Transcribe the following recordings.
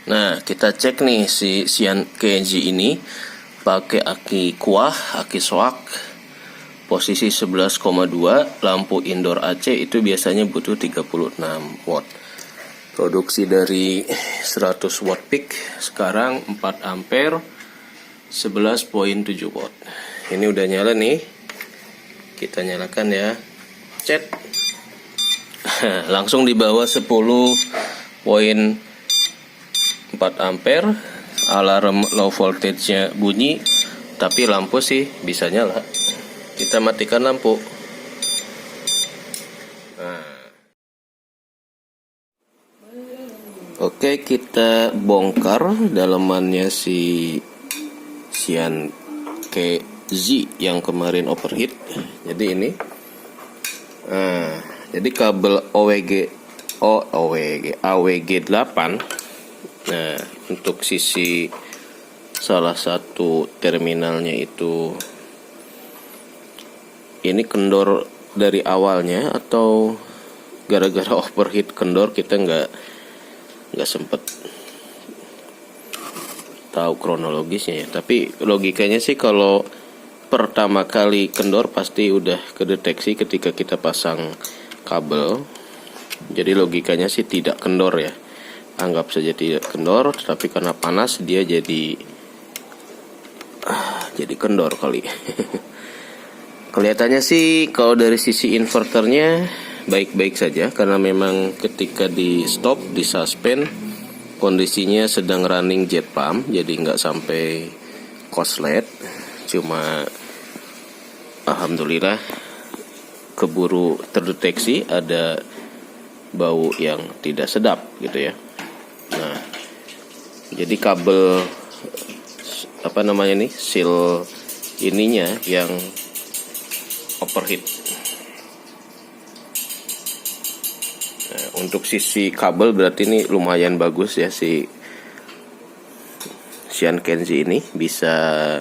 Nah, kita cek nih si Xian Kenji ini pakai aki kuah, aki soak, posisi 11,2, lampu indoor AC itu biasanya butuh 36 watt. Produksi dari 100 watt peak, sekarang 4 ampere, 11,7 watt. Ini udah nyala nih. Kita nyalakan ya. Cet. Langsung di bawah 10,4 ampere. Alarm low voltage-nya bunyi, tapi lampu sih bisa nyala. Kita matikan lampu. Oke, kita bongkar dalemannya si Xian KZ yang kemarin overheat. Jadi ini, jadi kabel AWG 8. Nah, untuk sisi salah satu terminalnya itu, ini kendor dari awalnya atau gara-gara overheat kendor, kita nggak sempet tahu kronologisnya ya. Tapi logikanya sih kalau pertama kali kendor pasti udah kedeteksi ketika kita pasang kabel. Jadi logikanya sih tidak kendor ya. Anggap saja tidak kendor, tapi karena panas dia jadi kendor kali. Kelihatannya sih kalau dari sisi inverternya baik-baik saja, karena memang ketika di stop, di suspend, kondisinya sedang running jet pump, jadi nggak sampai korslet. Cuma alhamdulillah keburu terdeteksi ada bau yang tidak sedap gitu ya. Nah, jadi kabel seal ininya yang overheat. Untuk sisi kabel berarti ini lumayan bagus ya, si Xian Kenji ini bisa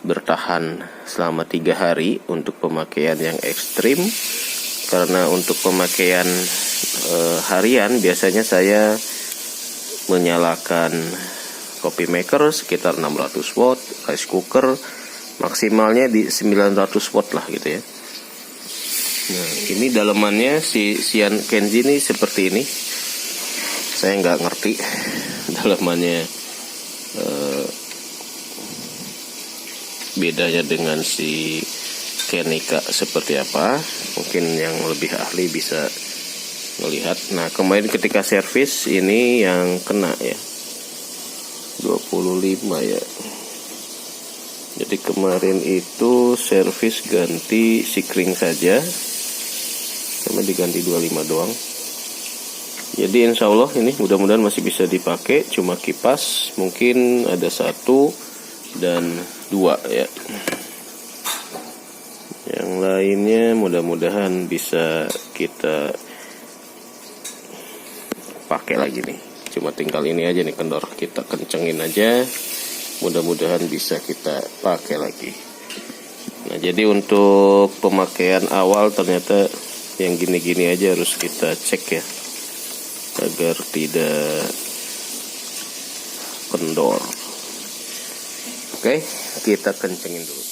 bertahan selama 3 hari untuk pemakaian yang ekstrim. Karena untuk pemakaian harian biasanya saya menyalakan coffee maker sekitar 600 watt, rice cooker maksimalnya di 900 watt lah gitu ya. Nah, ini dalemannya si Xian Kenji ini seperti ini. Saya nggak ngerti dalemannya bedanya dengan si Kenika seperti apa. Mungkin yang lebih ahli bisa melihat. Nah, kemarin ketika servis ini yang kena ya 25 ya. Jadi kemarin itu servis ganti sikring saja, cuma diganti 25 doang. Jadi insya Allah ini mudah-mudahan masih bisa dipakai. Cuma kipas mungkin ada 1 dan 2 ya. Yang lainnya mudah-mudahan bisa kita pakai lagi nih. Cuma tinggal ini aja nih kendor, kita kencengin aja. Mudah-mudahan bisa kita pakai lagi. Nah, jadi untuk pemakaian awal ternyata yang gini-gini aja harus kita cek ya, agar tidak kendor. Oke, kita kencengin dulu.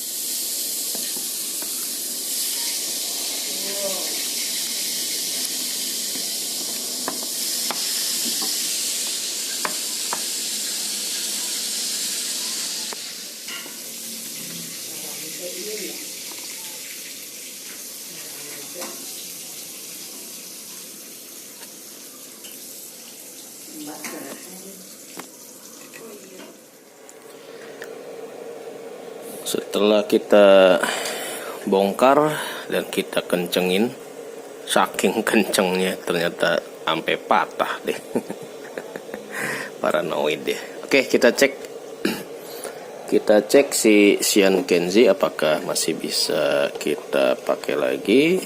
Setelah kita bongkar dan kita kencengin, saking kencengnya ternyata sampai patah deh. Paranoid deh. Oke, kita cek si Xian Kenji apakah masih bisa kita pakai lagi,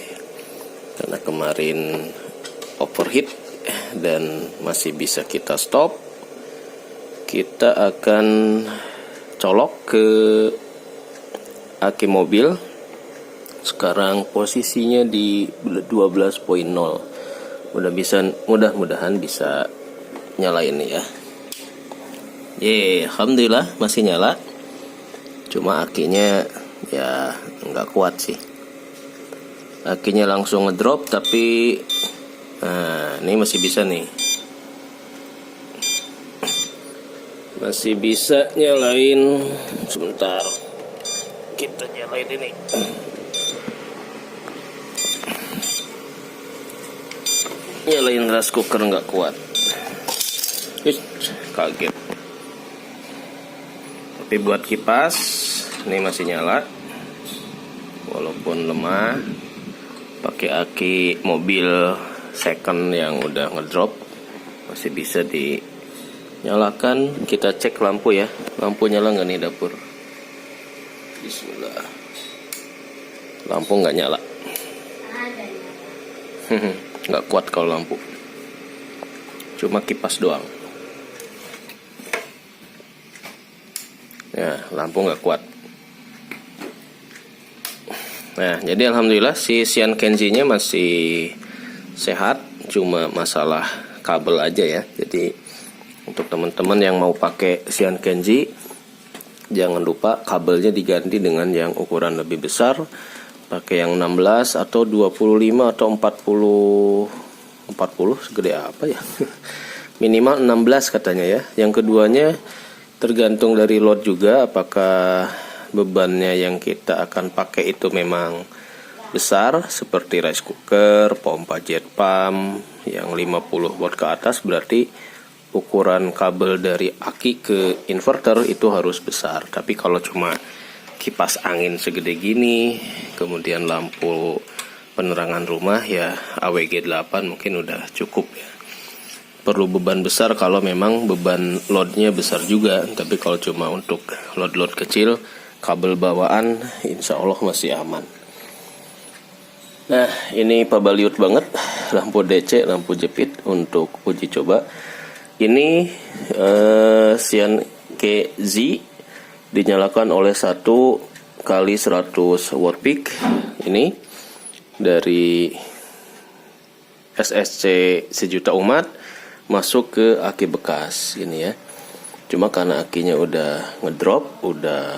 karena kemarin overheat dan masih bisa kita stop. Kita akan colok ke aki mobil. Sekarang posisinya di 12.0. Mudah-mudahan bisa nyala ini ya. Alhamdulillah masih nyala. Cuma akinya ya nggak kuat sih. Akinya langsung ngedrop, tapi ini masih bisa nih. Masih bisa nyalain. Sebentar, kita nyalain ini. Nyalain rice cooker nggak kuat. Kaget. Tapi buat kipas ini masih nyala, walaupun lemah. Pakai aki mobil second yang udah ngedrop, masih bisa dinyalakan. Kita cek lampu ya. Lampu nyala nggak nih dapur? Bismillah. Lampu nggak nyala. Nggak kuat kalau lampu. Cuma kipas doang. Ya, lampu nggak kuat. Nah, jadi alhamdulillah si Xian Kenji-nya masih sehat, cuma masalah kabel aja ya. Jadi untuk teman-teman yang mau pakai Xian Kenji, jangan lupa kabelnya diganti dengan yang ukuran lebih besar. Pakai yang 16 atau 25 atau 40 segede apa ya? Minimal 16 katanya ya. Yang keduanya tergantung dari load juga, apakah bebannya yang kita akan pakai itu memang besar seperti rice cooker, pompa jet pump yang 50 watt ke atas, berarti ukuran kabel dari aki ke inverter itu harus besar. Tapi kalau cuma kipas angin segede gini, kemudian lampu penerangan rumah ya AWG 8 mungkin udah cukup ya. Perlu beban besar kalau memang beban loadnya besar juga. Tapi kalau cuma untuk load-load kecil, kabel bawaan insya Allah masih aman. Nah, ini pabaliut banget, lampu DC, lampu jepit untuk uji coba. Ini Xian KZ dinyalakan oleh 1 kali 100 watt peak. Ini dari SSC sejuta umat masuk ke aki bekas ini ya. Cuma karena akinya udah ngedrop, udah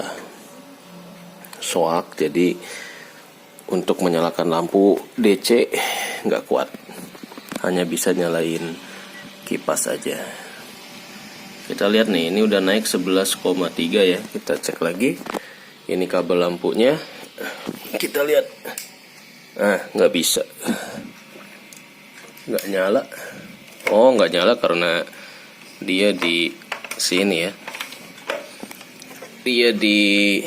soak, jadi untuk menyalakan lampu DC nggak kuat, hanya bisa nyalain kipas aja. Kita lihat nih, ini udah naik 11,3 ya. Kita cek lagi, ini kabel lampunya, kita lihat, nggak bisa, nggak nyala. Oh, nggak nyala karena dia di sini ya, dia di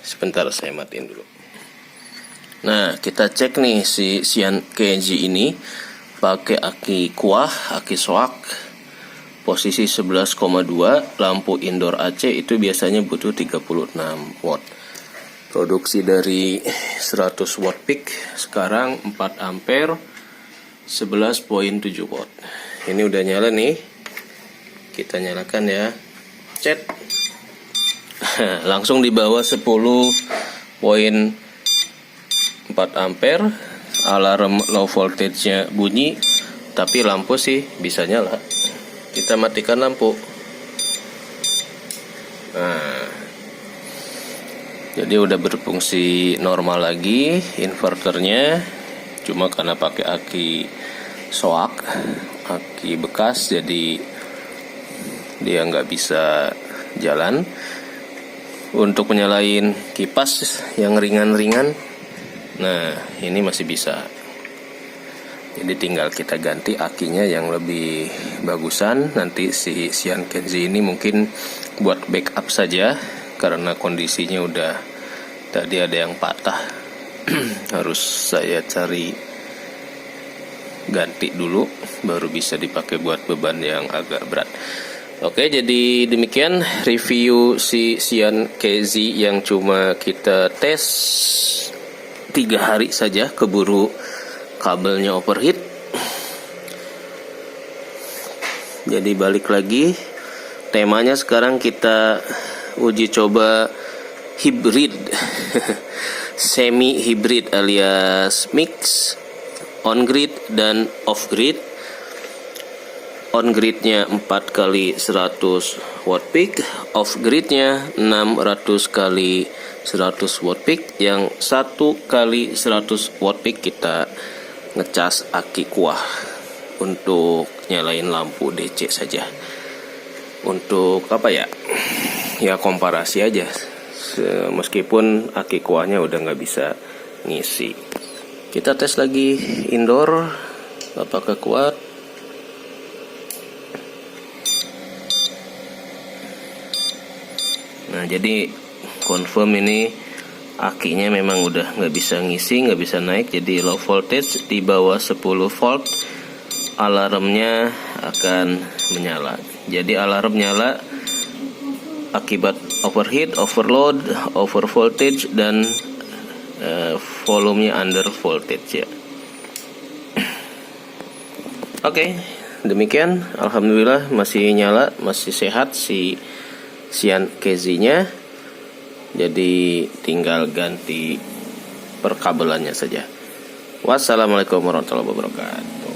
sebentar, saya matiin dulu. Nah, kita cek nih si Xian Kenji ini pakai aki kuah, aki soak, posisi 11,2, lampu indoor AC itu biasanya butuh 36 watt. Produksi dari 100 watt peak, sekarang 4 ampere, 11,7 watt. Ini udah nyala nih. Kita nyalakan ya. Cet. Langsung di bawah 10,4 ampere, alarm low voltage-nya bunyi, tapi lampu sih bisa nyala. Kita matikan lampu. Nah, jadi udah berfungsi normal lagi inverternya. Cuma karena pakai aki soak, aki bekas, jadi dia nggak bisa jalan. Untuk menyalain kipas yang ringan-ringan, nah ini masih bisa. Jadi tinggal kita ganti akinya yang lebih bagusan. Nanti si Xian Kenji ini mungkin buat backup saja, karena kondisinya udah tadi ada yang patah. Harus saya cari ganti dulu, baru bisa dipakai buat beban yang agak berat. Oke, jadi demikian review si Xian KZ yang cuma kita tes 3 hari saja, keburu kabelnya overheat. Jadi balik lagi, temanya sekarang kita uji coba hybrid, semi hybrid alias mix, on grid dan off grid. On gridnya 4 kali 100 watt peak, off gridnya 600 kali 100 watt peak. Yang 1 kali 100 watt peak kita ngecas aki kuah untuk nyalain lampu DC saja. Untuk apa ya? Ya komparasi aja. Meskipun aki kuahnya udah nggak bisa ngisi. Kita tes lagi indoor, apakah kuat? Nah, jadi confirm ini akinya memang udah nggak bisa ngisi, nggak bisa naik. Jadi low voltage di bawah 10 volt, alarmnya akan menyala. Jadi alarm nyala akibat overheat, overload, over voltage, dan volumenya under voltage ya. Oke, demikian. Alhamdulillah masih nyala, masih sehat si Sian Casey-nya. Jadi tinggal ganti perkabelannya saja. Wassalamualaikum warahmatullahi wabarakatuh.